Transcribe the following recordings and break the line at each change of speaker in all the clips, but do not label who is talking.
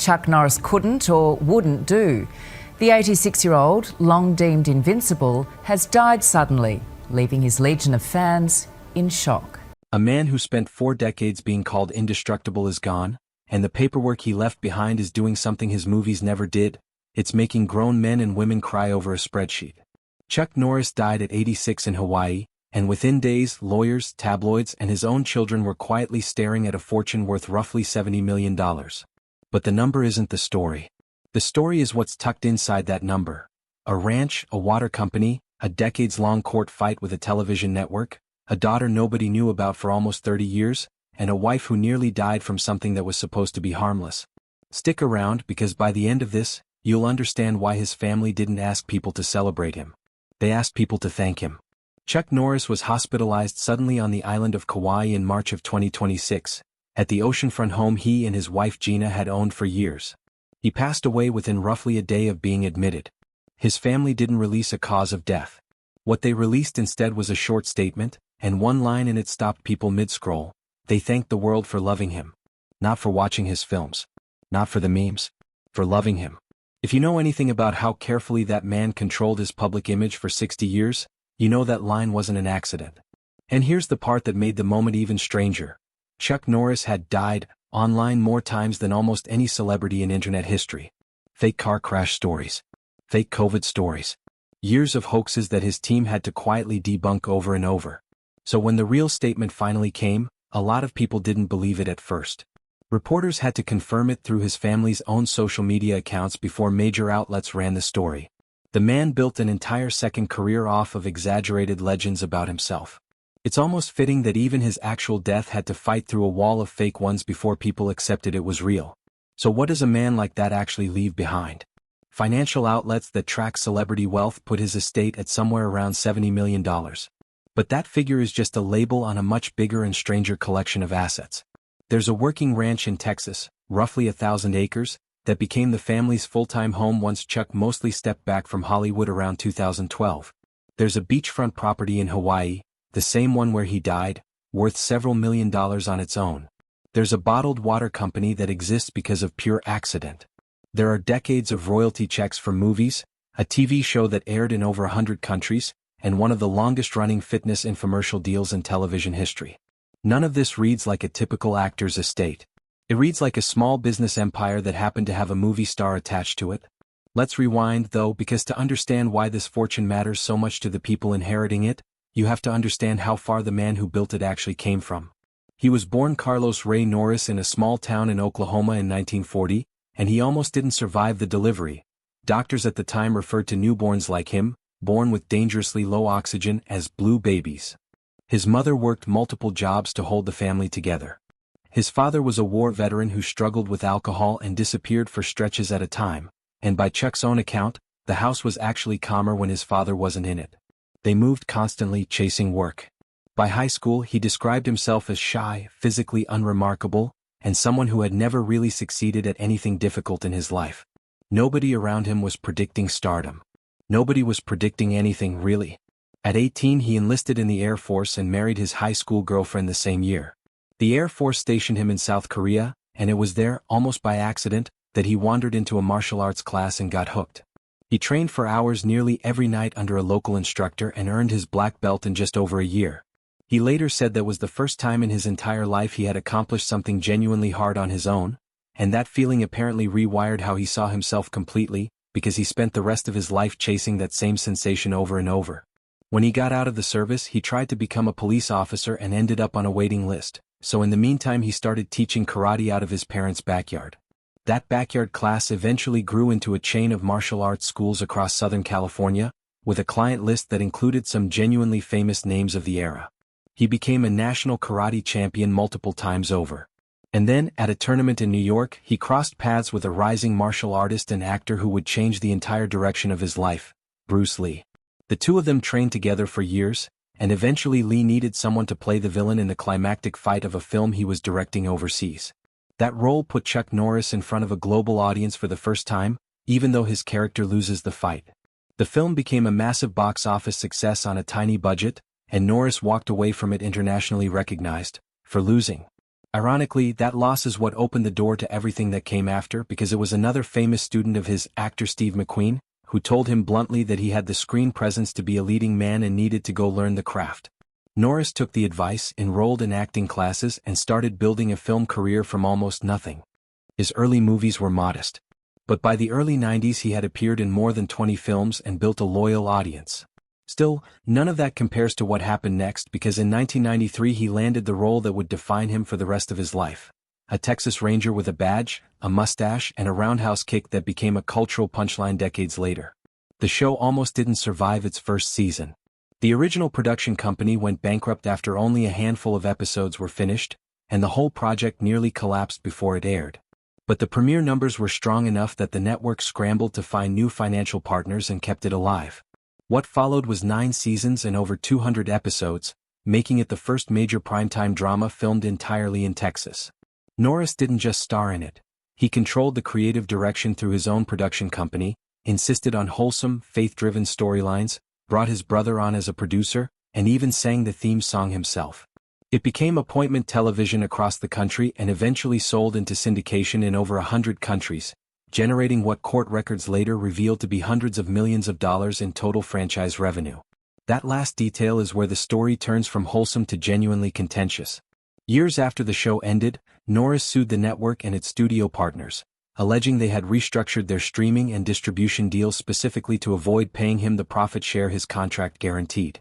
Chuck Norris couldn't or wouldn't do. The 86-year-old, long deemed invincible, has died suddenly, leaving his legion of fans in shock.
A man who spent 4 decades being called indestructible is gone, and the paperwork he left behind is doing something his movies never did. It's making grown men and women cry over a spreadsheet. Chuck Norris died at 86 in Hawaii, and within days, lawyers, tabloids, and his own children were quietly staring at a fortune worth roughly $70 million. But the number isn't the story. The story is what's tucked inside that number. A ranch, a water company, a decades-long court fight with a television network, a daughter nobody knew about for almost 30 years, and a wife who nearly died from something that was supposed to be harmless. Stick around, because by the end of this, you'll understand why his family didn't ask people to celebrate him. They asked people to thank him. Chuck Norris was hospitalized suddenly on the island of Kauai in March of 2026, at the oceanfront home he and his wife Gina had owned for years. He passed away within roughly a day of being admitted. His family didn't release a cause of death. What they released instead was a short statement, and one line in it stopped people mid-scroll. They thanked the world for loving him. Not for watching his films. Not for the memes. For loving him. If you know anything about how carefully that man controlled his public image for 60 years, you know that line wasn't an accident. And here's the part that made the moment even stranger. Chuck Norris had died online more times than almost any celebrity in internet history. Fake car crash stories. Fake COVID stories. Years of hoaxes that his team had to quietly debunk over and over. So when the real statement finally came, a lot of people didn't believe it at first. Reporters had to confirm it through his family's own social media accounts before major outlets ran the story. The man built an entire second career off of exaggerated legends about himself. It's almost fitting that even his actual death had to fight through a wall of fake ones before people accepted it was real. So what does a man like that actually leave behind? Financial outlets that track celebrity wealth put his estate at somewhere around $70 million. But that figure is just a label on a much bigger and stranger collection of assets. There's a working ranch in Texas, roughly 1,000 acres, that became the family's full-time home once Chuck mostly stepped back from Hollywood around 2012. There's a beachfront property in Hawaii, the same one where he died, worth several $1 million on its own. There's a bottled water company that exists because of pure accident. There are decades of royalty checks for movies, a TV show that aired in over 100 countries, and one of the longest-running fitness infomercial deals in television history. None of this reads like a typical actor's estate. It reads like a small business empire that happened to have a movie star attached to it. Let's rewind, though, because to understand why this fortune matters so much to the people inheriting it, you have to understand how far the man who built it actually came from. He was born Carlos Ray Norris in a small town in Oklahoma in 1940, and he almost didn't survive the delivery. Doctors at the time referred to newborns like him, born with dangerously low oxygen, as blue babies. His mother worked multiple jobs to hold the family together. His father was a war veteran who struggled with alcohol and disappeared for stretches at a time, and by Chuck's own account, the house was actually calmer when his father wasn't in it. They moved constantly, chasing work. By high school, he described himself as shy, physically unremarkable, and someone who had never really succeeded at anything difficult in his life. Nobody around him was predicting stardom. Nobody was predicting anything, really. At 18 he enlisted in the Air Force and married his high school girlfriend the same year. The Air Force stationed him in South Korea, and it was there, almost by accident, that he wandered into a martial arts class and got hooked. He trained for hours nearly every night under a local instructor and earned his black belt in just over a year. He later said that was the first time in his entire life he had accomplished something genuinely hard on his own, and that feeling apparently rewired how he saw himself completely, because he spent the rest of his life chasing that same sensation over and over. When he got out of the service, he tried to become a police officer and ended up on a waiting list, so in the meantime he started teaching karate out of his parents' backyard. That backyard class eventually grew into a chain of martial arts schools across Southern California, with a client list that included some genuinely famous names of the era. He became a national karate champion multiple times over. And then, at a tournament in New York, he crossed paths with a rising martial artist and actor who would change the entire direction of his life, Bruce Lee. The two of them trained together for years, and eventually Lee needed someone to play the villain in the climactic fight of a film he was directing overseas. That role put Chuck Norris in front of a global audience for the first time, even though his character loses the fight. The film became a massive box office success on a tiny budget, and Norris walked away from it internationally recognized, for losing. Ironically, that loss is what opened the door to everything that came after, because it was another famous student of his, actor Steve McQueen, who told him bluntly that he had the screen presence to be a leading man and needed to go learn the craft. Norris took the advice, enrolled in acting classes, and started building a film career from almost nothing. His early movies were modest. But by the early 90s he had appeared in more than 20 films and built a loyal audience. Still, none of that compares to what happened next, because in 1993 he landed the role that would define him for the rest of his life. A Texas Ranger with a badge, a mustache, and a roundhouse kick that became a cultural punchline decades later. The show almost didn't survive its first season. The original production company went bankrupt after only a handful of episodes were finished, and the whole project nearly collapsed before it aired. But the premiere numbers were strong enough that the network scrambled to find new financial partners and kept it alive. What followed was 9 seasons and over 200 episodes, making it the first major primetime drama filmed entirely in Texas. Norris didn't just star in it. He controlled the creative direction through his own production company, insisted on wholesome, faith-driven storylines, brought his brother on as a producer, and even sang the theme song himself. It became appointment television across the country and eventually sold into syndication in over 100 countries, generating what court records later revealed to be hundreds of millions of dollars in total franchise revenue. That last detail is where the story turns from wholesome to genuinely contentious. Years after the show ended, Norris sued the network and its studio partners, alleging they had restructured their streaming and distribution deals specifically to avoid paying him the profit share his contract guaranteed.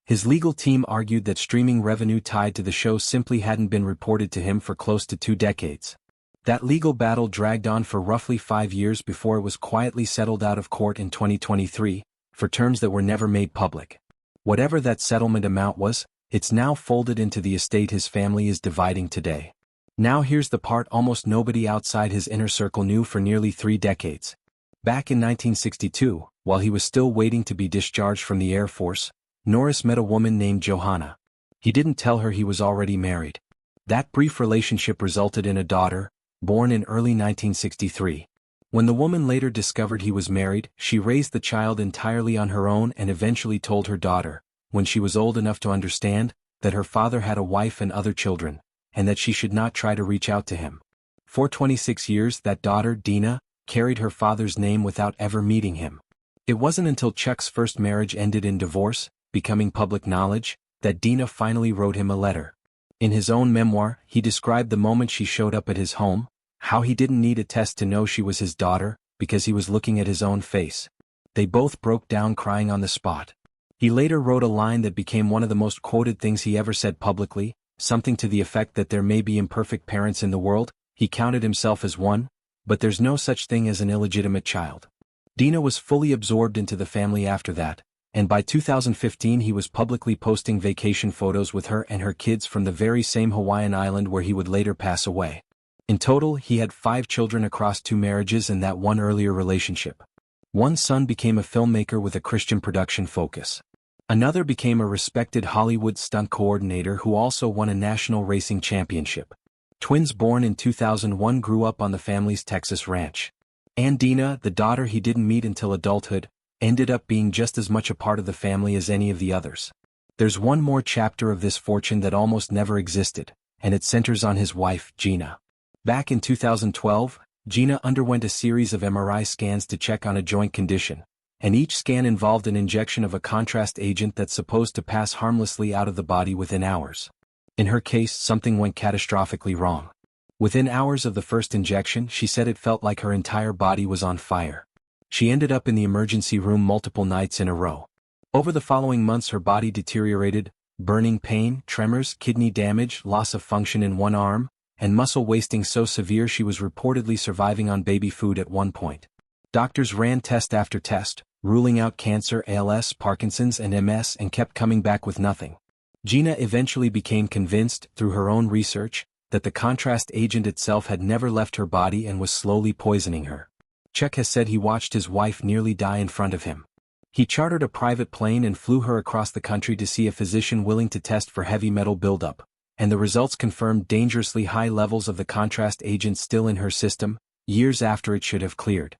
His legal team argued that streaming revenue tied to the show simply hadn't been reported to him for close to 2 decades. That legal battle dragged on for roughly 5 years before it was quietly settled out of court in 2023, for terms that were never made public. Whatever that settlement amount was, it's now folded into the estate his family is dividing today. Now here's the part almost nobody outside his inner circle knew for nearly 3 decades. Back in 1962, while he was still waiting to be discharged from the Air Force, Norris met a woman named Johanna. He didn't tell her he was already married. That brief relationship resulted in a daughter, born in early 1963. When the woman later discovered he was married, she raised the child entirely on her own and eventually told her daughter, when she was old enough to understand, that her father had a wife and other children, and that she should not try to reach out to him. For 26 years that daughter, Dina, carried her father's name without ever meeting him. It wasn't until Chuck's first marriage ended in divorce, becoming public knowledge, that Dina finally wrote him a letter. In his own memoir, he described the moment she showed up at his home, how he didn't need a test to know she was his daughter, because he was looking at his own face. They both broke down crying on the spot. He later wrote a line that became one of the most quoted things he ever said publicly, something to the effect that there may be imperfect parents in the world, he counted himself as one, but there's no such thing as an illegitimate child. Dina was fully absorbed into the family after that, and by 2015 he was publicly posting vacation photos with her and her kids from the very same Hawaiian island where he would later pass away. In total, he had 5 children across 2 marriages and that one earlier relationship. One son became a filmmaker with a Christian production focus. Another became a respected Hollywood stunt coordinator who also won a national racing championship. Twins born in 2001 grew up on the family's Texas ranch. And Dina, the daughter he didn't meet until adulthood, ended up being just as much a part of the family as any of the others. There's one more chapter of this fortune that almost never existed, and it centers on his wife, Gina. Back in 2012, Gina underwent a series of MRI scans to check on a joint condition, and each scan involved an injection of a contrast agent that's supposed to pass harmlessly out of the body within hours. In her case, something went catastrophically wrong. Within hours of the first injection, she said it felt like her entire body was on fire. She ended up in the emergency room multiple nights in a row. Over the following months her body deteriorated, burning pain, tremors, kidney damage, loss of function in one arm, and muscle wasting so severe she was reportedly surviving on baby food at one point. Doctors ran test after test, ruling out cancer, ALS, Parkinson's and MS, and kept coming back with nothing. Gina eventually became convinced, through her own research, that the contrast agent itself had never left her body and was slowly poisoning her. Chuck has said he watched his wife nearly die in front of him. He chartered a private plane and flew her across the country to see a physician willing to test for heavy metal buildup, and the results confirmed dangerously high levels of the contrast agent still in her system, years after it should have cleared.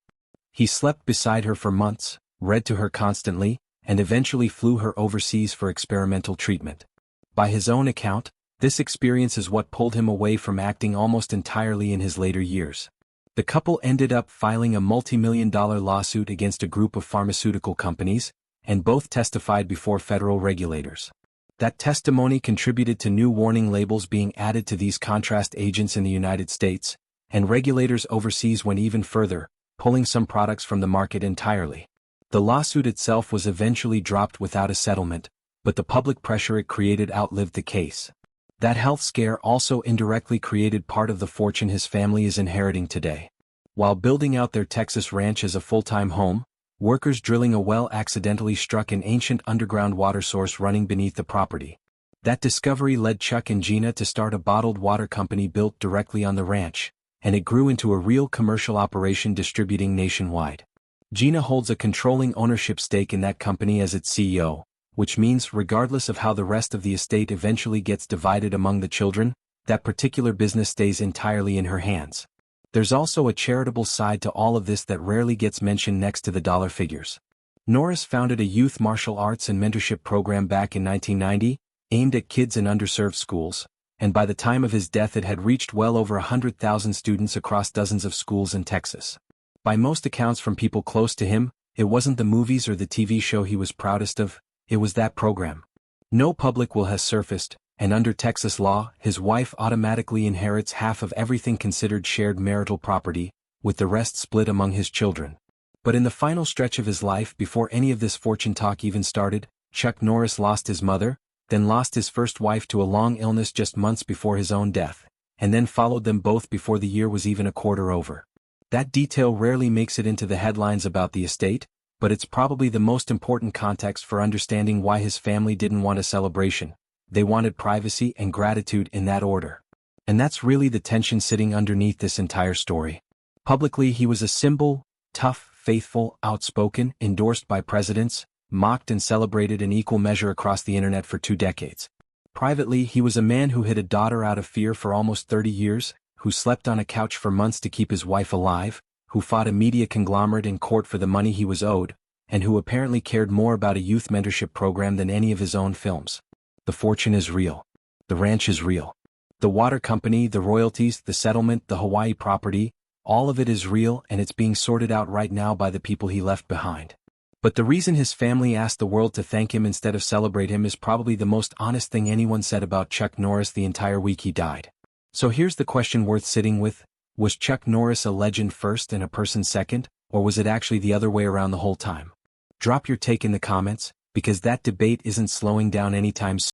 He slept beside her for months, read to her constantly, and eventually flew her overseas for experimental treatment. By his own account, This experience is what pulled him away from acting almost entirely in his later years. The couple ended up filing a multi-million-dollar lawsuit against a group of pharmaceutical companies, and both testified before federal regulators. That testimony contributed to new warning labels being added to these contrast agents in the United States, and regulators overseas went even further, pulling some products from the market entirely. The lawsuit itself was eventually dropped without a settlement, but the public pressure it created outlived the case. That health scare also indirectly created part of the fortune his family is inheriting today. While building out their Texas ranch as a full-time home, workers drilling a well accidentally struck an ancient underground water source running beneath the property. That discovery led Chuck and Gina to start a bottled water company built directly on the ranch, and it grew into a real commercial operation distributing nationwide. Gina holds a controlling ownership stake in that company as its CEO, which means regardless of how the rest of the estate eventually gets divided among the children, that particular business stays entirely in her hands. There's also a charitable side to all of this that rarely gets mentioned next to the dollar figures. Norris founded a youth martial arts and mentorship program back in 1990, aimed at kids in underserved schools, and by the time of his death it had reached well over 100,000 students across dozens of schools in Texas. By most accounts from people close to him, it wasn't the movies or the TV show he was proudest of, it was that program. No public will has surfaced, and under Texas law, his wife automatically inherits half of everything considered shared marital property, with the rest split among his children. But in the final stretch of his life before any of this fortune talk even started, Chuck Norris lost his mother, then lost his first wife to a long illness just months before his own death, and then followed them both before the year was even a quarter over. That detail rarely makes it into the headlines about the estate, but it's probably the most important context for understanding why his family didn't want a celebration. They wanted privacy and gratitude in that order. And that's really the tension sitting underneath this entire story. Publicly he was a symbol, tough, faithful, outspoken, endorsed by presidents, mocked and celebrated in equal measure across the internet for 2 decades. Privately he was a man who hid a daughter out of fear for almost 30 years, who slept on a couch for months to keep his wife alive, who fought a media conglomerate in court for the money he was owed, and who apparently cared more about a youth mentorship program than any of his own films. The fortune is real. The ranch is real. The water company, the royalties, the settlement, the Hawaii property, all of it is real and it's being sorted out right now by the people he left behind. But the reason his family asked the world to thank him instead of celebrate him is probably the most honest thing anyone said about Chuck Norris the entire week he died. So here's the question worth sitting with: was Chuck Norris a legend first and a person second, or was it actually the other way around the whole time? Drop your take in the comments, because that debate isn't slowing down anytime soon.